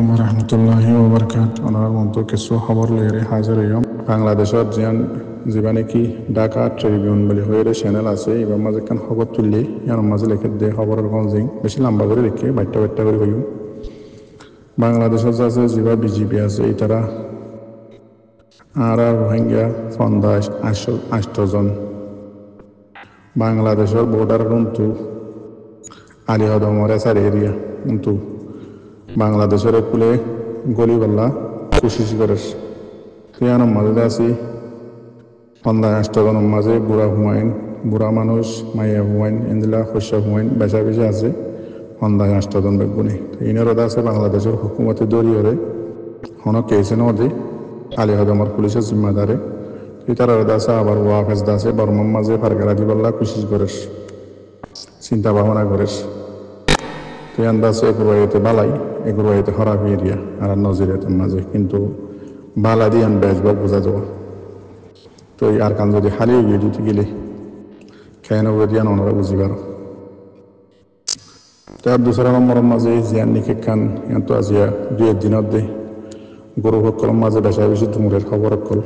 আলাইকুম রহমতুল্লাহি ওবরকাত ওনার মতো কিছু খবর লইরে হাজির হইম বাংলাদেশের যিবা নাকি ঢাকা ট্রিবিউন বলে হয়ে চ্যানেল আছে এবার মাঝে কান খবর তুললি ইয়ার মাঝে লিখে দে খবরের গঞ্জিং বেশি লম্বা করে লিখে বাট্টা বাট্টা করে হইম বাংলাদেশের আছে যিবা বিজেপি আছে তারা আর রোহিঙ্গা 58 বাংলাদেশের বর্ডার কিন্তু আলিহদমর এসার এরিয়া কিন্তু বাংলাদেশের কুলে গলিবাল্লা কোশিশ করে ইয়ানোর মাঝে আছি 58 মাঝে বুড়া হুমায়ুন বুড়া মানুষ মাইয়া হুমায়ুন এন্দিলা শস্য হুমায়ুন বেচা বেশি আছে 58 বেগুনি ইনার আছে বাংলাদেশের হুকুমতে দরিয়রে হন কেছে নদী আলিহদমর পুলিশের জিম্মাদারে তার আছে আবার ওয়াফেজ দাসে বর্মার মাঝে ফারগারা দিবাল্লা কোশিশ করে চিন্তা ভাবনা করে আন্দাজ এগুলোতে বালাই এগুলোতে খারাপ এরিয়া আর নজিরাতের মাঝে কিন্তু বালা দিয়ে বেচবা বোঝা যাওয়া তো আর কান যদি খালি গিয়ে দিতে গেলে কেন দিয়ে ওনারা বুঝিবার তার দুসরা নম্বরের মাঝে জিয়ান নিকে খান তো আজিয়া 2 দিনত দে গরু সকল মাঝে বেচা বেশি তুমুরের খবর কল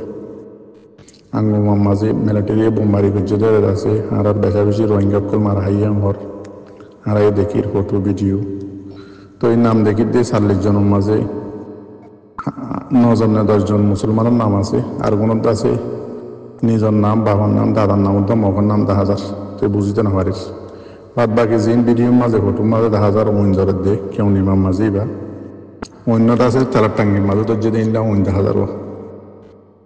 আঙ্গুমার মাঝে মিলিটারি বোমবারি গুজে আছে আর বেচা বেশি রোহিঙ্গা কল মারা হাইয়াম হর আর এই দেখির ফটো ভিডিও তো এই নাম দেখি দিয়ে 40 জনের মাঝে 9 জন না 10 জন মুসলমানের নাম আছে আর কোন আছে নিজের নাম বাবার নাম দাদার নাম মগর নাম 10,000 তুই বুঝিতে না পারিস বাদ বাকি জিন ভিডিওর মাঝে ফটোর মাঝে 10,000 ওইনজরের দে কেউ নিমার মাঝেই বা অন্যটা আছে তেলার টাঙ্গির মাঝে তো যদি ইনলাম 10,000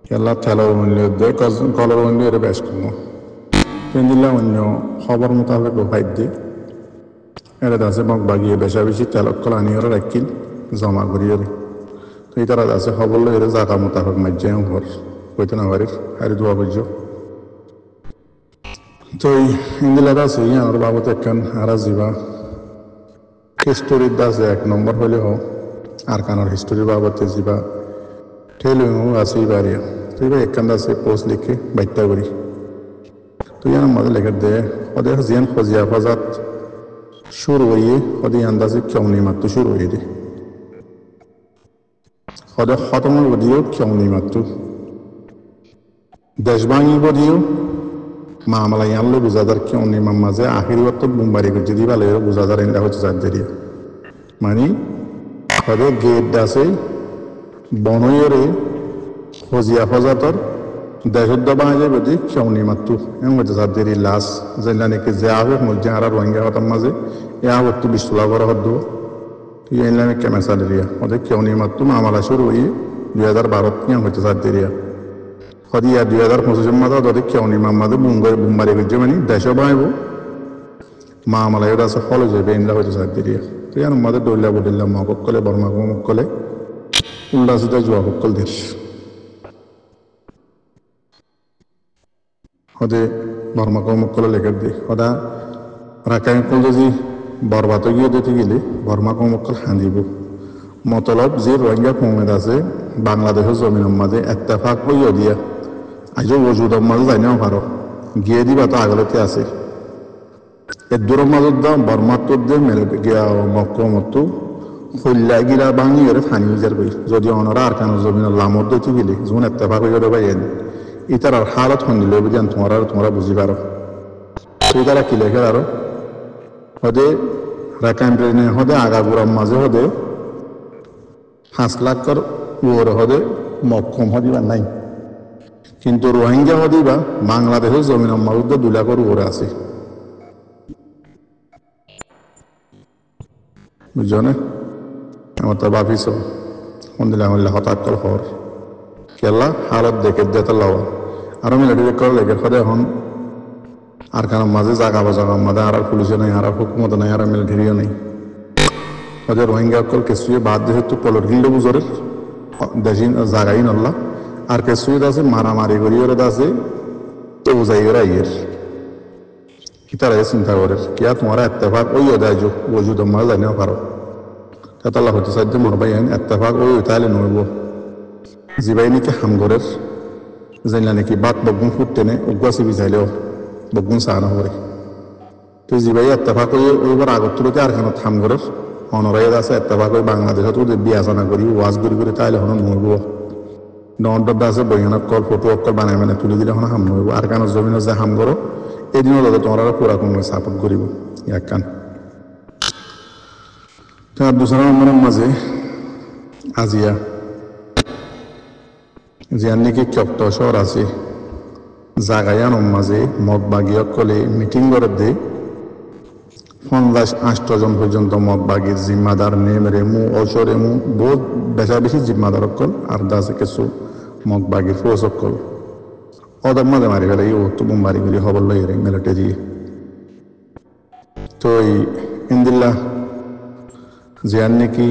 খেলা তেলার মূল্য দে কলর মূল্য এর বেশ কম দিলাম অন্য খবর মোতাবেক ফাইভ দিয়ে এটা আছে মগ বাগিয়ে বেশা বেশি তেলকল আনি ওরা রাখিল জমা করিয়ে তো এই তারা আছে খবর লই এর জায়গা মোতাবেক মাঝে ঘর হইতে না পারিস আর দোয়া করছ তো ইন্দিলার আছে আমার বাবত একখান আর যাবা হিস্টোরির আছে 1 নম্বর হলে হোক আর কানার হিস্টোরির বাবতে যাবা ঠেলে আছে বাড়িয়া তো এবার একখান আছে পোস্ট লিখে বাইটটা করি তুই আমার মাঝে লেখা দে ওদের জিয়ান খোঁজিয়া ফজাত শুরু হয়ে ওদের আন্দাজে কেউ নেই মাত্র শুরু হয়ে দে ওদের খতম বদিও কেউ নেই মাত্র দেশ ভাঙি বদিও মামলা আনলে বুঝাদার কেউ নেই মাঝে আখির বত বোমবারি করছে দিবা লাগে বুঝাদার এন্ডা হচ্ছে চার্জারিয়া মানে ওদের গেট আছে বনয়রে খোঁজিয়া ফজাতর দেশদ্দ বাঙালি বদি কেউ নেই মাত্র এমন হচ্ছে চার্জারি লাশ যেটা নাকি যে আবে মধ্যে আর রোহিঙ্গা হতার মাঝে এ আবত্তি বিশ্বলা করা হদ্দ তুই এনলাম কেমেসালেরিয়া ওদের কেউ নেই মাত্র মামলা শুরু হয়ে 2012 কেউ হচ্ছে চার্জারিয়া হদিয়া 2025 মাঝে ওদের কেউ নেই মাঝে বোমবারি করছে মানে দেশও বাঁইব মামলা এটা আছে ফলে যাবে এনলা হচ্ছে চার্জারিয়া তুই আর মাঝে দৌড়লা বদললাম মকলে বর্মা মকলে উল্লা সুদা জোয়া কল দেশ হদে বর্মা কমকলে লেখা দি সদা রাখাইন কল যদি বরবাদ গিয়ে দিতে গেলে বর্মা কমকল হাঁদিব মতলব যে রোহিঙ্গা কমেদ আছে বাংলাদেশের জমিনের মাঝে এত্তেফাক হইয়া দিয়া আজও ওজুদের মাঝে যাই নাও পারো গিয়ে দিবা তো আগলতে আছে এর দূরের মাজত দাম বর্মার তোর দিয়ে মেলে গিয়া মক্কমতো হইলা গিরা ভাঙি এর ফানি যার বই যদি অনরা আর কেন জমিনের লামত দিতে গেলে যখন এত্তেফাক হইয়া দেবা ইতার আর হালত হন্দিলে বুঝেন তোমরা বুঝি পারো তুই তারা কি লেখে আরো হদে রাখাইন ট্রেনে হদে আগাগুড়ার মাঝে হদে 5 লাখ ওর হদে মক্কম হদিবা নাই কিন্তু রোহিঙ্গা হদিবা বাংলাদেশের জমিনের মাঝে 2 লাখের ওরে আছে বুঝছো না আমার তো ভাবিস হন্দিলা হল্লা হঠাৎ কল হর খেলা হালত দেখে দেতে লওয়া আরো মিলিটারি করে লেগে সদে এখন আর কারণ মাঝে জাগা মাঝে আর পুলিশে নাই আর হুকুমত নাই আর মিলিটারিও নেই ওদের রোহিঙ্গা কল কিছুয়ে বাদ দিয়ে তো পলট গিল্ড বুঝরের দেশি জাগাই নল্লা আর কিছুয়ে আছে মারামারি করি ওরা আছে তো বুঝাই ওরা ইয়ের কি তারা চিন্তা করে কিয়া তোমার এত্তেফাক ওই দেয় ওজুদ মাঝে জানিও পারো তাহলে হয়তো সাধ্য মরবাই এত্তেফাক ওই তাহলে নইব জিবাই নাকি হামগরের জানলা নাকি বাত বগুন ফুটতে নে উগাছি বিচাইলেও বগুন সাহানা করে তো জিবাই এত্তেফাক ওইবার আগত তুলতে আর কেন হামগরের অনরাই আছে এত্তেফাক করে বাংলাদেশত বিয়াচনা করি ওয়াজ করি তাইলে হন নহব দণ্ডত আছে বইখানক কল ফটো অকল বানাই মানে তুলি দিলে হন হাম নহব আর কারণ জমিনত যে হাম করো এদিনও যাতে তোমরা পুরা কোনো সাপোর্ট করিব এক কান তার দুসরা নম্বরের মাঝে আজিয়া জিয়ার নাকি ক্যপ্ত শহর আছে জাগায়ানোর মাঝে মগ বাগিয়ক কলে মিটিং করে দে 50-8 জন পর্যন্ত মগ বাগির জিম্মাদার নেম রেমু অসরেমু বহুত বেশা বেশি জিম্মাদার অকল আর দাসে কিছু মগ বাগির ফোস অকল ওদের মাঝে মারি ফেলে ও তো বোমবারি করি খবর লই রে মিলিটারি তো ইন্দিল্লা জিয়ার নাকি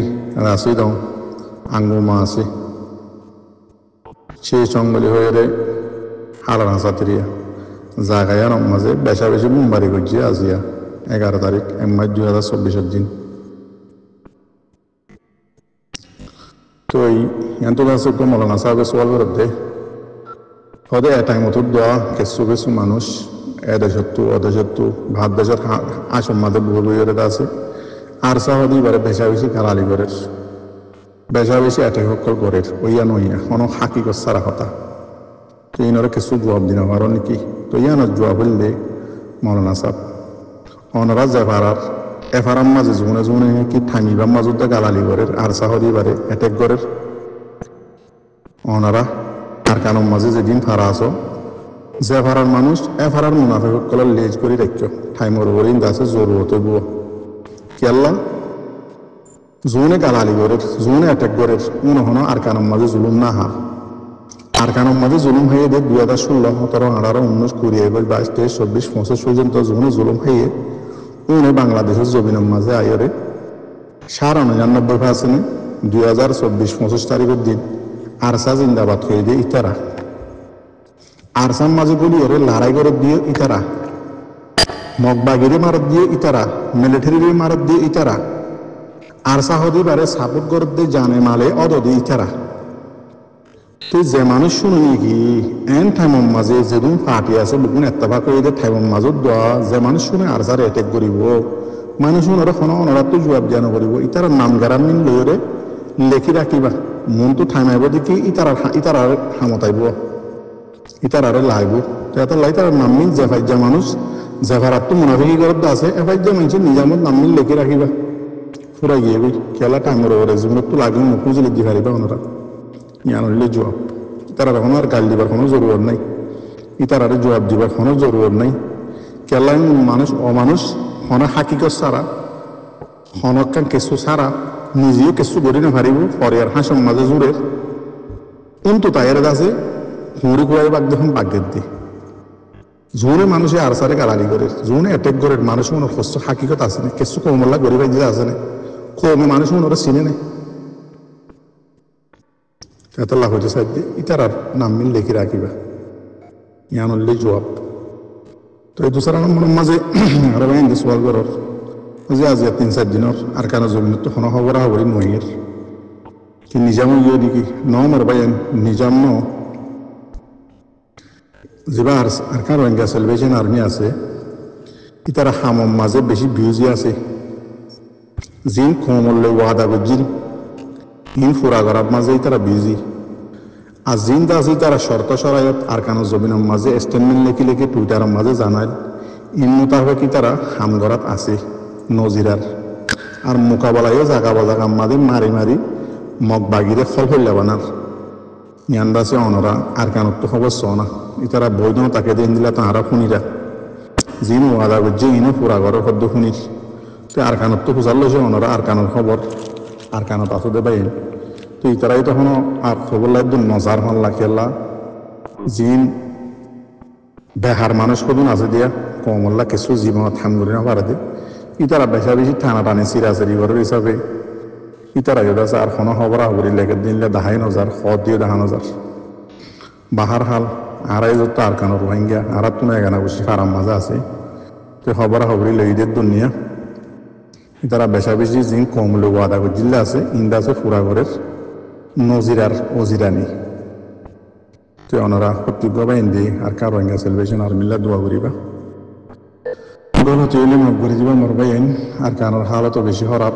রাশি দাও আঙ্গুমা আছে সেই সঙ্গলি হয়ে রে হালানা সাতরিয়া জাগায়ানোর মাঝে বেশা বেশি বোমবারি করছে আজিয়া 11 তারিখ 1 মার্চ 2024 দিন তো এত আছে তো মৌলানা সাহেবের সোয়াল করতে হদে এটাই মতো দোয়া কিছু মানুষ এদেশত্তু ভাত দেশের আসম মাঝে বই আছে আর সাহদি বারে বেশা বেশি কালালি করে বেশা বেশি এটাই হকল করে ওইয়া নইয়া কোনো হাকিকত সারা কথা তো ইনরে কিছু জবাব দিন পারো নাকি তো ইয়ানোর জবাব বললে মৌলানা সাহেব অনরা জেফারার এফারাম মাঝে জুনে কি থামিবার মাজত গালালি করে আর সাহদি বারে এটেক করে অনরা আর কানোর মাঝে যেদিন ফারা আছো জেফারার মানুষ এফারার মুনাফিক কলার লেজ করে রাখছো ঠাইমর ওরিন দাসে জরুরত বুয়া কেল্লা জুনে গালালি করে জুনে এটেক করে মনে হনো আর কানোর মাঝে জুলুম না হা আর কানোর মাঝে জুলুম হয়ে দে 2016 17 18 19 20 21 22 23 24 25 পর্যন্ত জুনে জুলুম হয়ে উনি বাংলাদেশের জমিনের মাঝে আয়রে 99% 2024-25 তারিখের দিন আরসা জিন্দাবাদ হয়ে দিয়ে ইতারা আরসার মাঝে বলি ওরে লড়াই করে দিয়ে ইতারা মগবাগিরে মারত দিয়ে ইতারা মিলিটারিরে মারত দিয়ে ইতারা আরসা হদি বারে সাপোর্ট করে দিয়ে জানে মালে অদ দিয়ে ইতারা তো যে মানুষ শুনে কি এন ঠাইমর মাঝে যেদিন পার্টি আছে বুকুন এত্তেফাক করে দিয়ে ঠাইমর মাজত দোয়া যে মানুষ শুনে আর যার এটেক করিব মানুষ ওনারা কোনো ওনারা তো জবাব দিয়া নকরিব ইতার নাম গারাম মিন লইরে লেখি রাখিবা মন তো থামাইব দেখি ইতার হামতাইব ইতার লাইব তো লাই তার নাম মিন জেফাইজা মানুষ জেফারাত তো মুনাফিকি করত আছে এফাইজা মানুষ নিজামত নাম মিন লেখি রাখিবা ফুরা গিয়ে খেলা টাইমের ওরে জীবনত তো লাগে মুখুজলি দি পারিবা ওনারা ইয়ানলে জবাব ইতারা এখন আর গাল দিবার কোনো জরুরত নাই ইতারারে জবাব দিবার কোনো জরুরত নাই কেলাই মানুষ অমানুষ হনা হাকিকত সারা হনকান কেসু সারা নিজেও কেসু করি না পারিব পরিয়ার হাসম মাঝে জুড়ের কিন্তু তাইয়ের কাছে হুড়ি কুড়াই বাগ দেখুন বাগের দি জোনে মানুষে আর সারে গালালি করে জোনে অ্যাটেক করে মানুষ মনে হস্ত হাকিকত আছে না কেসু কমল্লা গরিব আছে না কমে মানুষ মনে ওরা চিনে নেই এত লাভ হয়েছে সাহেব ইতার নাম মিল লেখি রাখিবা ইয়ানলে জবাব তো এই দুসরা নম্বরের মাঝে আরো বাইন্দে সোয়াল করার যে আজ 3-4 দিনের আর কারো জমিন তো কোনো খবর হবরি নইয়ের কি নিজাম ইয়ে নাকি নমর বাইন নিজাম ন যেবার আর কারো ইন্ডিয়া সেলভেশন আর্মি আছে ইতারা হামম মাঝে বেশি ভিউজি আছে জিন কমলে ওয়াদা গজিল ইন ফুরা করার মাঝে তারা বিজি আর জিন্দা আছে তারা শর্ত সরায়ত আর কানো জমিনের মাঝে স্টেটমেন্ট লেখি টুইটারের মাঝে জানায় ইন মোতাবেক তারা হামগরাত আছে নজিরার আর মোকাবেলায়ও জাগা বাজাগাম মাঝে মারি মগ বাগিরে ফল বানার ইয়ান্দাছে অনরা আর কানত তো খবর না ইতারা বৈধ তাকে দিন দিলা তাহারা শুনিরা জিন ওয়াদা গজ্জে ইনো ফুরা ঘরের শব্দ শুনিস তো আর কানত তো খুঁজার লৈছে অনরা আর কানোর খবর আর কানত আসো দে বাইন তো ইতারাই তখন আর খবর লাগতো নজার হন লাখেল্লা জিন বেহার মানুষ কদিন আছে দিয়া কমল্লা কিছু জীবনত হাম করি না পারে দে ইতারা বেশা বেশি টানা টানি চিরাচারি ঘরের হিসাবে ইতারা আছে আর কোনো খবর হবরি লেগে দিনলে 10,000 খত দিয়ে 10,000 বাহার হাল আড়াই যত আর কানো রোহিঙ্গা আর তো না এখানে বসে ফারাম মাঝে আছে তো খবর হবরি লেগিদের দুনিয়া ইতারা বেশা বেশি জিন কমলে ওয়াদা করে জিল্লা আছে ইন্দা আছে ফুরা ঘরের নজিরার ওজিরানি তো ওনারা কর্তৃপক্ষ বাইন দিয়ে আর কার রোহিঙ্গা সেলিব্রেশন আর মিল্লা দোয়া করিবা গলত মগ করে দিবা মর বাইন আর কানোর হালতো বেশি খারাপ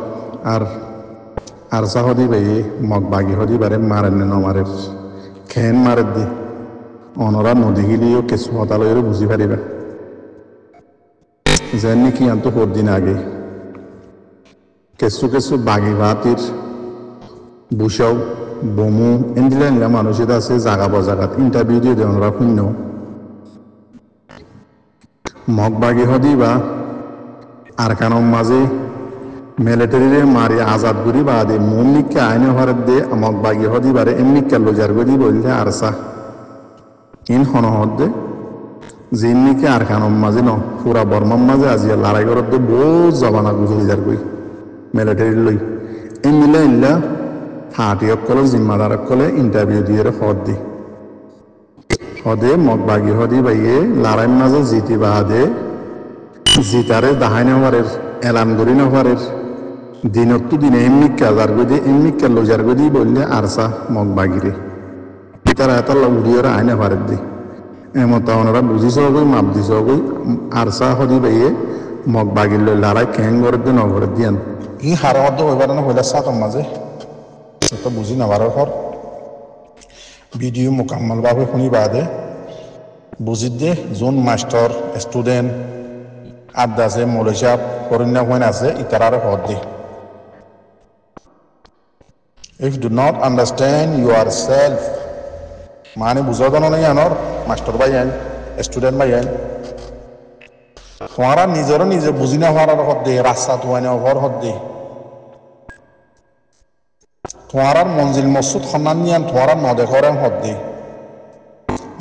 আর আরসা হদি ভাইয়ে মগ বাগি হদি বারে মারেন নমারের খেন মারের দি অনরা নদী গিলিও কিছু হতালয়েরও বুঝি পারিবা যেন নাকি আন্ত দিন আগে কিছু কিছু বাগি ভাতির বুসাও বমু এন্দিলা নিলা মানুষের আছে জাগা বজাগাত ইন্টারভিউ দিয়ে দেন ওরা শূন্য মগ বাগি হদি বা আর কানম মাঝে মিলিটারিরে মারি আজাদ করি বাদে মুমিককে আইনে হরত দে মগ বাগি হদি বারে এমনিকে লোজার গদি বললে আরসা ইন হনহদ দে জিন্নিকে আর কানম মাঝে ন পুরা বর্মার মাঝে আজিয়া লড়াই করত দে বহুত জবানা গুজরি যার কই মিলিটারি লই এই মিলা ইল্লা হাঁটি অকলে জিম্মাদার অকলে ইন্টারভিউ দিয়ে হদ দি হদে মগ বাগি হদি বাইয়ে লড়াইয়ের মাঝে জিতি বাদে জিতারে দাহাই নেওয়ারের এলান করি নেওয়ারের দিনতো দিনে এমনিকে আজার গদি এমনিকে লোজার গদি বললে আরসা মগ বাগিরে তারা এত উড়িয়ে আইনে পারের দি এমত ওনারা বুঝিস গই মাপ দিস গই আরসা হদি বাইয়ে মগ বাগির লই লড়াই ক্যাং করে দিয়ে নগরের দিয়ান ই হারা মধ্যে হইবার না হইলে সাতম মাঝে তো বুঝি নাবারের পর ভিডিও মোকাম্মল ভাবে শুনি বাদে বুঝি দে যোন মাস্টার স্টুডেন্ট আড্ডা আছে মৌলসাব করন্যা হইন আছে ইতারার হদ দি if you do not understand yourself মানে বুঝা জানো নাই আনর মাস্টার ভাই আইন স্টুডেন্ট ভাই আইন তোমারা নিজেরও নিজে বুঝি না হওয়ার হদ দে রাস্তা তোমায় হওয়ার হদ দে তোমার মঞ্জিল মসুদ সন্মান নিয়ান তোমার নদেখরেন হদ দে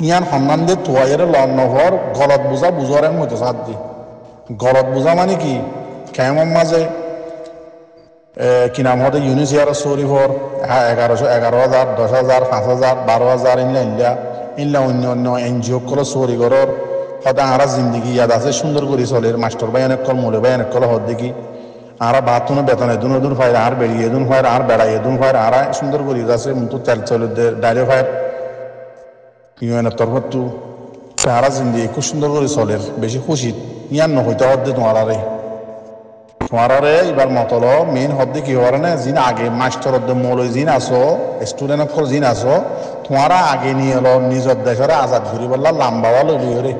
ইয়ান সন্মান দে তোয়াইয়ের লন নহর গলত বুঝা বুঝরেন হইতে সাত দি গলত বুঝা মানে কি কেমন মাঝে কি নাম হতে ইউনিসিয়ার শরীফর 11,000 10,000 5,000 12,000 ইনলা অন্য অন্য এনজিও কল চৌরি ঘরের হতে আরা জিন্দিগি ইয়াদ আছে সুন্দর করে চলে মাস্টার ভাই অনেক কল মৌলে ভাই অনেক কল হদ দেখি আরা বাথরুমে বেতন এদুন এদুন ফায়ার আর বেড়িয়ে এদুন ফায়ার আর বেড়াই এদুন ফায়ার আরা সুন্দর করে আছে মুতো তেল চলে ডাইরে ফায়ার ইউএনের তরফত তো আরা জিন্দিগি খুব সুন্দর করে চলে বেশি খুশি ইয়ান নহইতে হদ দে তোমারে এবার মতল মেইন হদ্দে কি হওয়ার না জিন আগে মাস্টার হদ্দে মৌলই জিন আসো স্টুডেন্ট অক্ষর জিন আসো তোমারা আগে নিয়ে এলো নিজের দেশের আজাদ ঘুরি বললা লাম্বাওয়া লইলি হরে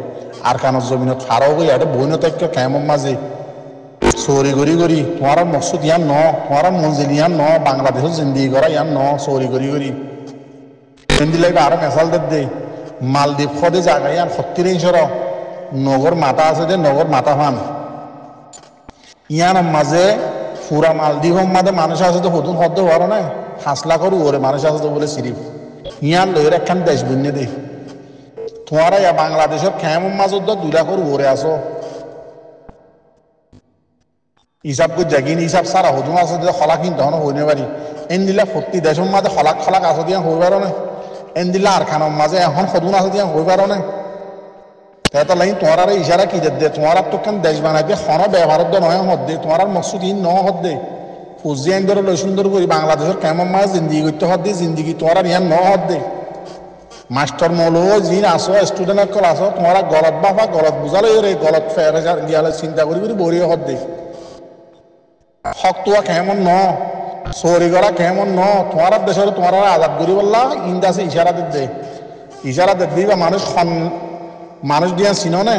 আর কানোর জমিনত ফারাও গই এটা বইন তাইকে কেমন মাঝে চৌরি গড়ি গড়ি তোমার মকসুদ ইয়ান ন তোমার মঞ্জিল ইয়ান ন বাংলাদেশের জিন্দিগি করা ইয়ান ন চৌরি গড়ি গড়ি দিলে আরো মেসাল দে মালদ্বীপ সদে জায়গা ইয়ান 70 ইঞ্চর নগর মাথা আছে যে নগর মাথা ফান ইয়ান মাঝে পুরা মালদ্বীপ মাঝে মানুষ আছে তো হতুন হদ্দ হওয়ার না 5 লাখের উপরে মানুষ আছে তো বলে সিরিফ ইয়ান লইয়ের একখান দেশ বন্যে দে তোমারা ইয়া বাংলাদেশের কেমন মাঝে 2 লাখের উপরে আসো হিসাব করে জাগিন হিসাব সারা হতুন আছে যে খলা কিনতে হন হইনে পারি এন দিলা 40 দেশের মাঝে খলাক আছে দিয়া হইবার না এন দিলা আর খানোর মাঝে এখন হতুন আছে দিয়া হইবার না তাই লাইন তোমার ইশারা কি দে তোমার তো কেন দেশ বানাইবে খন ব্যবহার নয় হদ দে তোমার মকসুদ ইন ন হদ দে ফুজি আইন ধরে লই সুন্দর করি বাংলাদেশের কেমন মাছ জিন্দিগি করতে হদ দে জিন্দিগি তোমার ইয়ান ন হদ দে মাস্টার মৌলো জিন আসো স্টুডেন্ট কল আসো তোমার গলত বাবা গলত বুঝালে রে গলত ফেরে গিয়ালে চিন্তা করি বড়ি হদ দে হক তোয়া কেমন ন চৌরি করা কেমন ন তোমার দেশের তোমার আজাদ করি বললা ইন্দাসে ইশারা দে বা মানুষ দিয়া চিনো নে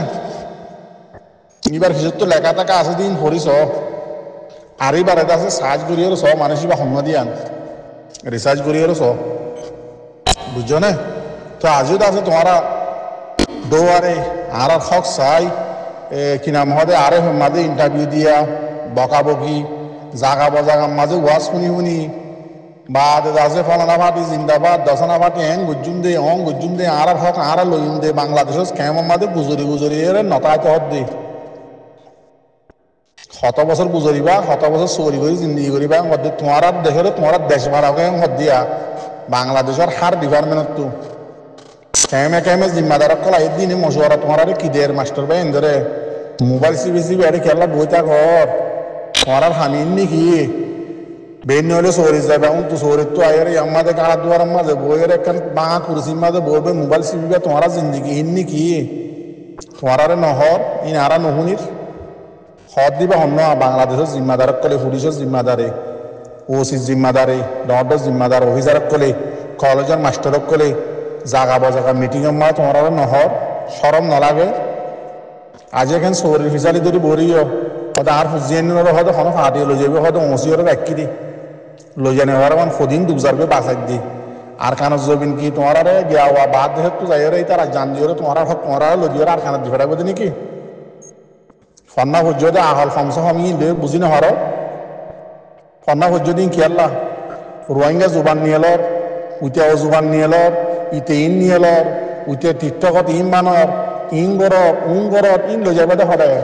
এবার কিছু তো লেখা টাকা আছে দিন পড়িস আর এবার এটা আছে সার্চ করিয়ে স মানুষ বা সন্ন্য দিয়ান রিসার্চ করিয়ে স বুঝছো না তো আজিও আছে তোমারা দৌয়ারে আর হক চাই কি নাম হদে আরে মাঝে ইন্টারভিউ দিয়া বকাবকি জাগা বজাগার মাঝে ওয়াজ শুনি বা আছে ফলানা পার্টি জিন্দাবাদ দশনা পার্টি গুজুম দে আর হক আর লইম দে বাংলাদেশের কেমন মাঝে গুজরি নতাইতে হদ দে শত বছর গুজরিবা শত বছর চৌরি করে জিন্দিগি করিবা মধ্যে তোমার দেশের তোমার দেশ ভাড়াকে হদ দিয়া বাংলাদেশের হার ডিপার্টমেন্ট তো কেমে জিম্মাদার কলা দিনে মশওয়ারা তোমার কি দের মাস্টার ভাই এন্দরে মোবাইল সিবি আরে খেলা বইতা ঘর তোমার হামিন নাকি বেন হলে চৌরি যাবে তো চৌরি তো আয়ের আমাদের গাড়া দুয়ার মাঝে বইয়ের একখান বাঙা কুরসির মাঝে বইবে মোবাইল সিবিবে তোমার জিন্দিগি হিন্নি কি তোমার নহর ইন আরা নহুনির হদ দিবা হন বাংলাদেশের জিম্মাদার কলে পুলিশের জিম্মাদারে ওসি জিম্মাদারি ডর জিম্মাদার অফিসারক কলে কলেজের মাস্টারক কলে জাগা বজাগা মিটিংয়ের মা তোমার নহর সরম নলাগে আজি এখন চৌরির ফিচালি যদি বরিও হয়তো আর ফুজিয়ে নিলে হয়তো কোনো ফাটিয়ে লৈ যাবে হয়তো ওসিওর ব্যাকি দি লৈ জানে হওয়ার মানে ফদিন দুবজারবে বাঁচাই দি আর কানত জবিন কি তোমার আরে গিয়া বাদ দেহ তো যাই রে তার জান দিও তোমার হক তোমার লজিও আর কানত দি ফেরাবো নাকি ফন্না হজ্জদে আহল ফমস হমি বুঝি না হর ফন্না হজ্জদিন কি আল্লাহ রোহিঙ্গা জুবান নিয়ে লর উইতে ও জুবান নিয়ে লর ইতে ইন নিয়ে লর উইতে টিকটকত ইন বানর ইন গরত ইন লৈ যাবে দে সদায়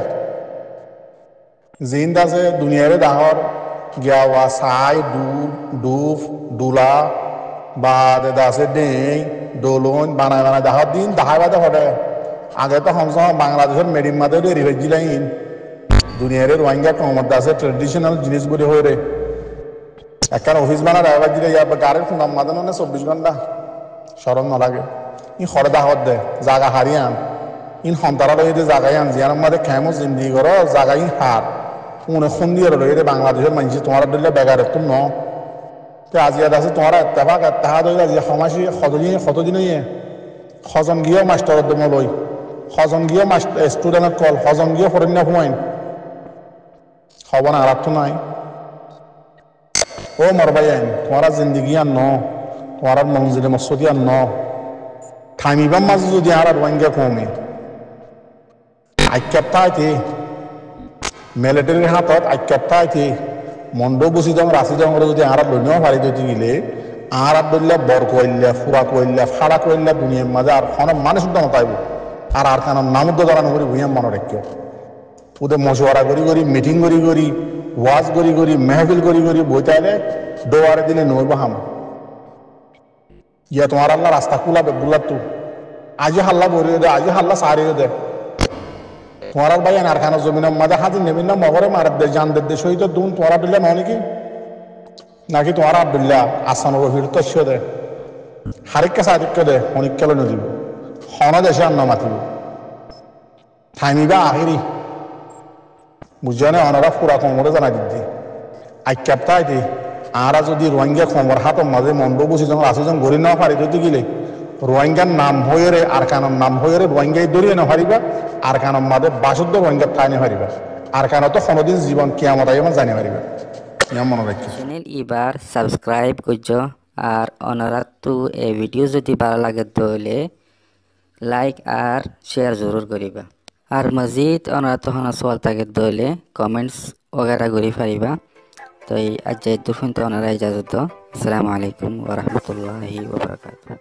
জিন দাসে দুনিয়ারে ডাঙর গিয়াওয়া চাই ডুফ ডোলা বা দাসে ডেই ডোলন বানাই দেখার দিন দেখাই বাদে সদায় আগে তো সমসম বাংলাদেশের মেডিম মাদে রেডি হয়ে দিলাইন দুনিয়ারে রোহিঙ্গা কমর দাসে ট্রেডিশনাল জিনিসগুলি হয়ে রে একখান অফিস বানা ড্রাইভার দিলে ইয়ার গাড়ির ফোনাম মাদানো না 24 ঘন্টা সরম নলাগে ই খরে দাহত দে জাগা হারিয়ান ইন সন্তারা লই জাগাই আন জিয়ার মাদে খেমো জিন্দি কর জাগাই হার উনে খুন দিয়ে লই বাংলাদেশের মানুষ তোমার দিলে বেগারের তো ন তো আজিয়াদ আছে তোমার এত্তেফাক এত্তেহা দই আজি সমাসি কতদিন সজন গিয়েও মাস্টারের দম লই সজন গিয়েও স্টুডেন্টের কল সজন গিয়েও ফরেন্না ফুমাইন হব না আর নাই ও মরবাই আইন তোমার জিন্দগি আর ন তোমার মঞ্জিলে মসদি আর ন থামিবার মাঝে যদি আর রোহিঙ্গা কমে আইক্যাপ্তা আইতে মিলিটারির হাতত আইক্যাপ্তা আইতে মন্ড বসি দং রাশি দং যদি আর লইনেও ফারি দিতে গেলে আর ধরলে বর কইল্লা ফুরা কইল্লা ফাড়া কইল্লা দুনিয়ার মাঝে আর কোনো মানুষ নতাইব আর কেন নামুদ্দ দাঁড়ানো করি ভুইয়াম মনে রাখিও ওদের মশওয়ারা করি মিটিং করি ওয়াজ করি মেহফিল করি বইতাইলে দোয়ারে দিলে নইব হাম ইয়া তোমার আল্লাহ রাস্তা খুলাবে বুলার তু আজি হাল্লা বরিয়ে দে আজি হাল্লা সারিয়ে দে তোমার ভাই আর খানা জমিনের মাঝে হাজির নেবেন না মগরে মার দে জান দে সহিত দুন তোমার আব্দুল্লাহ নয় নাকি তোমার আব্দুল্লাহ আসান রফির তস্য দে হারিককে সাদিককে দে অনিককে নদীব হন দেশে আন্ন মাতিব থামিবা আহিরি বুঝানে অনারা ফুরা কমরে জানাই দিদি আইক্যাপ্তা আইতে আরা যদি রোহিঙ্গা কমর হাতর মাঝে মন্ড বসি যখন আসিজন গড়ি নেওয়া পারি যদি গেলে রোহিঙ্গার নাম হয়ে রে আর কানোর নাম হয়ে রে রোহিঙ্গাই দরিয়ে না পারিবা আর কানোর মাঝে বাসুদ্ধ রোহিঙ্গা ঠাই নে পারিবা আর কানো তো কোনোদিন জীবন কিয়ামত আইমান জানি পারিবা মনে রাখি চ্যানেল এবার সাবস্ক্রাইব করছো আর ওনারা তো এই ভিডিও যদি ভালো লাগে তাহলে লাইক আর শেয়ার জরুর করিবা আর মজিদ ওনারা তো হনা সওয়াল থাকে তাহলে কমেন্টস वगैरह করি পারিবা তো এই আজ দুফুন তো ওনারা ইজাজত দাও আসসালামু আলাইকুম ওয়া রাহমাতুল্লাহি ওয়া বারাকাতুহু